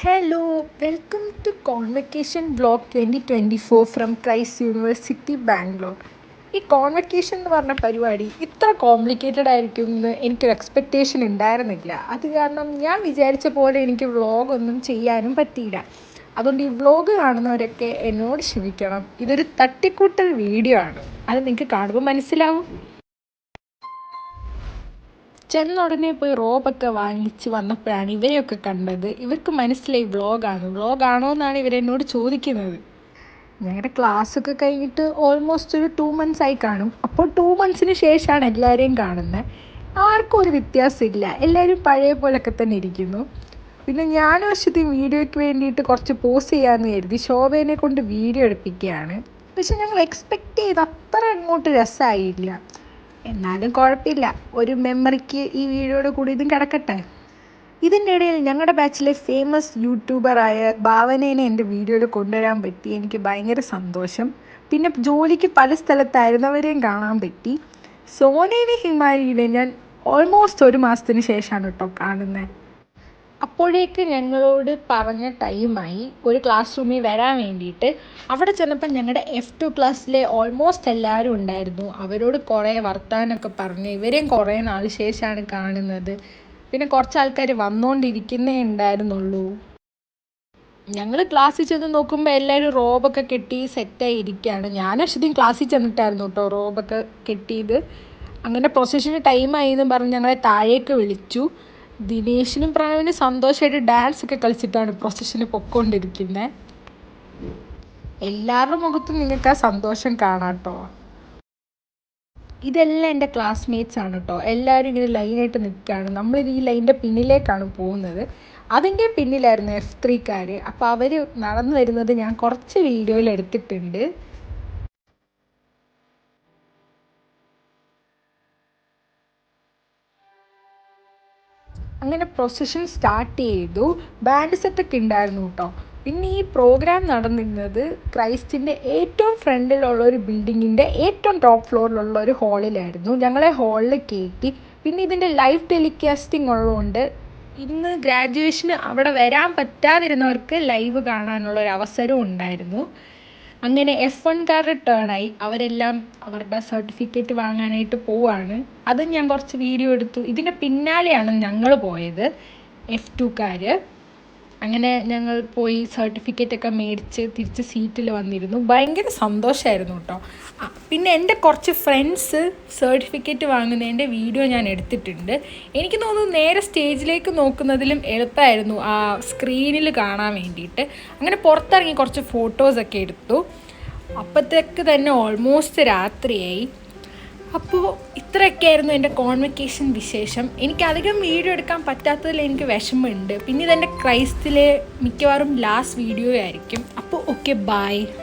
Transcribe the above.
Hello, welcome to Convocation Vlog 2024 from Christ university Bangalore. ഈ convocation എന്ന് പറഞ്ഞ പരിപാടി ഇത്ര കോംപ്ലിക്കേറ്റഡ് ആയിരിക്കും എന്ന് എനിക്കൊരു എക്സ്പെക്റ്റേഷൻ ഉണ്ടായിരുന്നില്ല. അത് കാരണം ഞാൻ വിചാരിച്ച പോലെ എനിക്ക് വ്ളോഗൊന്നും ചെയ്യാനും പറ്റിയില്ല. അതുകൊണ്ട് ഈ വ്ളോഗ് കാണുന്നവരൊക്കെ എന്നോട് ക്ഷമിക്കണം. ഇതൊരു തട്ടിക്കൂട്ടൽ വീഡിയോ ആണ്. അത് നിങ്ങൾക്ക് കാണുമ്പോൾ മനസ്സിലാവും. ചെന്ന ഉടനെ പോയി റോബൊക്കെ വാങ്ങിച്ച് വന്നപ്പോഴാണ് ഇവരെയൊക്കെ കണ്ടത്. ഇവർക്ക് മനസ്സിലായി വ്ളോഗാണോ എന്നാണ് ഇവരെന്നോട് ചോദിക്കുന്നത്. ഞങ്ങളുടെ ക്ലാസ്സൊക്കെ കഴിഞ്ഞിട്ട് ഓൾമോസ്റ്റ് ഒരു 2 months ആയി കാണും. അപ്പോൾ 2 monthsന് ശേഷമാണ് എല്ലാവരെയും കാണുന്നത്. ആർക്കും ഒരു വ്യത്യാസമില്ല, എല്ലാവരും പഴയ പോലൊക്കെ തന്നെ ഇരിക്കുന്നു. പിന്നെ ഞാൻ വർഷത്തെ വീഡിയോയ്ക്ക് വേണ്ടിയിട്ട് കുറച്ച് പോസ് ചെയ്യാമെന്ന് കരുതി ശോഭേനെ കൊണ്ട് വീഡിയോ എടുപ്പിക്കുകയാണ്. പക്ഷെ ഞങ്ങൾ എക്സ്പെക്റ്റ് ചെയ്ത് അത്ര അങ്ങോട്ട് രസമായില്ല. എന്നാലും കുഴപ്പമില്ല, ഒരു മെമ്മറിക്ക് ഈ വീഡിയോയുടെ കൂടി ഇതും കിടക്കട്ടെ. ഇതിൻ്റെ ഇടയിൽ ഞങ്ങളുടെ ബാച്ചിലെ ഫേമസ് യൂട്യൂബറായ ഭാവനേനെ എൻ്റെ വീഡിയോയിൽ കൊണ്ടുവരാൻ പറ്റി. എനിക്ക് ഭയങ്കര സന്തോഷം. പിന്നെ ജോലിക്ക് പല സ്ഥലത്തായിരുന്നവരെയും കാണാൻ പറ്റി. സോനേനെ ഹിമാലിനെ ഞാൻ ഓൾമോസ്റ്റ് 1 മാസത്തിന് ശേഷമാണ് കേട്ടോ കാണുന്നത്. അപ്പോഴേക്ക് ഞങ്ങളോട് പറഞ്ഞ ടൈമായി ഒരു ക്ലാസ് റൂമിൽ വരാൻ വേണ്ടിയിട്ട്. അവിടെ ചെന്നപ്പോൾ ഞങ്ങളുടെ F2 ക്ലാസ്സിലെ ഓൾമോസ്റ്റ് എല്ലാവരും ഉണ്ടായിരുന്നു. അവരോട് കുറേ വർത്താനമൊക്കെ പറഞ്ഞ് ഇവരെയും കുറേ നാൾ ശേഷമാണ് കാണുന്നത്. പിന്നെ കുറച്ച് ആൾക്കാർ വന്നുകൊണ്ടിരിക്കുന്നേ ഉണ്ടായിരുന്നുള്ളൂ. ഞങ്ങൾ ക്ലാസ്സിൽ ചെന്ന് നോക്കുമ്പോൾ എല്ലാവരും റോബൊക്കെ കെട്ടി സെറ്റായി ഇരിക്കുകയാണ്. ഞാൻ അശ്വതിയും ക്ലാസ്സിൽ ചെന്നിട്ടായിരുന്നു കേട്ടോ റോബൊക്കെ കെട്ടിയത്. അങ്ങനെ പ്രൊസഷന് ടൈമായി എന്ന് പറഞ്ഞ് ഞങ്ങളെ താഴേക്ക് വിളിച്ചു. ദിനേശിനും പ്രാവിനും സന്തോഷമായിട്ട് ഡാൻസ് ഒക്കെ കളിച്ചിട്ടാണ് പ്രൊസഷന് പൊയ്ക്കൊണ്ടിരിക്കുന്നത്. എല്ലാവരുടെ മുഖത്തും നിങ്ങൾക്ക് ആ സന്തോഷം കാണാം കേട്ടോ. ഇതെല്ലാം എൻ്റെ ക്ലാസ്മേറ്റ്സ് ആണ് കേട്ടോ. എല്ലാവരും ഇങ്ങനെ ലൈനായിട്ട് നിൽക്കുകയാണ്. നമ്മളിത് ഈ ലൈനിൻ്റെ പിന്നിലേക്കാണ് പോകുന്നത്. അതിൻ്റെ പിന്നിലായിരുന്നു F3-കാർ. അപ്പോൾ അവർ നടന്നു വരുന്നത് ഞാൻ കുറച്ച് വീഡിയോയിൽ എടുത്തിട്ടുണ്ട്. അങ്ങനെ പ്രൊസഷൻ സ്റ്റാർട്ട് ചെയ്തു. ബാൻഡ് സെറ്റൊക്കെ ഉണ്ടായിരുന്നു കേട്ടോ. പിന്നെ ഈ പ്രോഗ്രാം നടന്നിരുന്നത് ക്രൈസ്റ്റിൻ്റെ ഏറ്റവും ഫ്രണ്ടിലുള്ള ഒരു ബിൽഡിങ്ങിൻ്റെ ഏറ്റവും ടോപ്പ് ഫ്ലോറിലുള്ള ഒരു ഹാളിലായിരുന്നു. ഞങ്ങളെ ഹാളിൽ കയറ്റി. പിന്നെ ഇതിൻ്റെ ലൈവ് ടെലികാസ്റ്റിംഗ് ഉള്ളതുകൊണ്ട് ഇന്ന് ഗ്രാജുവേഷന് അവിടെ വരാൻ പറ്റാതിരുന്നവർക്ക് ലൈവ് കാണാനുള്ള ഒരു അവസരവും ഉണ്ടായിരുന്നു. അങ്ങനെ F1-കാരുടെ ടേണായി. അവരെല്ലാം അവരുടെ സർട്ടിഫിക്കറ്റ് വാങ്ങാനായിട്ട് പോവാണ്. അതും ഞാൻ കുറച്ച് വീഡിയോ എടുത്തു. ഇതിൻ്റെ പിന്നാലെയാണ് ഞങ്ങൾ പോയത്, F2-കാർ. അങ്ങനെ ഞങ്ങൾ പോയി സർട്ടിഫിക്കറ്റൊക്കെ മേടിച്ച് തിരിച്ച് സീറ്റിൽ വന്നിരുന്നു. ഭയങ്കര സന്തോഷമായിരുന്നു കേട്ടോ. പിന്നെ എൻ്റെ കുറച്ച് ഫ്രണ്ട്സ് സർട്ടിഫിക്കറ്റ് വാങ്ങുന്നതിൻ്റെ വീഡിയോ ഞാൻ എടുത്തിട്ടുണ്ട്. എനിക്ക് തോന്നുന്നു നേരെ സ്റ്റേജിലേക്ക് നോക്കുന്നതിലും എളുപ്പമായിരുന്നു ആ സ്ക്രീനിൽ കാണാൻ വേണ്ടിയിട്ട്. അങ്ങനെ പുറത്തിറങ്ങി കുറച്ച് ഫോട്ടോസൊക്കെ എടുത്തു. അപ്പോഴത്തേക്ക് തന്നെ ഓൾമോസ്റ്റ് രാത്രിയായി. അപ്പോൾ ഇത്രയൊക്കെയായിരുന്നു എൻ്റെ കോൺവെക്കേഷൻ വിശേഷം. എനിക്ക് അധികം വീഡിയോ എടുക്കാൻ പറ്റാത്തതിൽ എനിക്ക് വിഷമമുണ്ട്. പിന്നെ ഇതെൻ്റെ ക്രൈസ്റ്റിലെ മിക്കവാറും ലാസ്റ്റ് വീഡിയോ ആയിരിക്കും. അപ്പോൾ ഓക്കെ, ബൈ.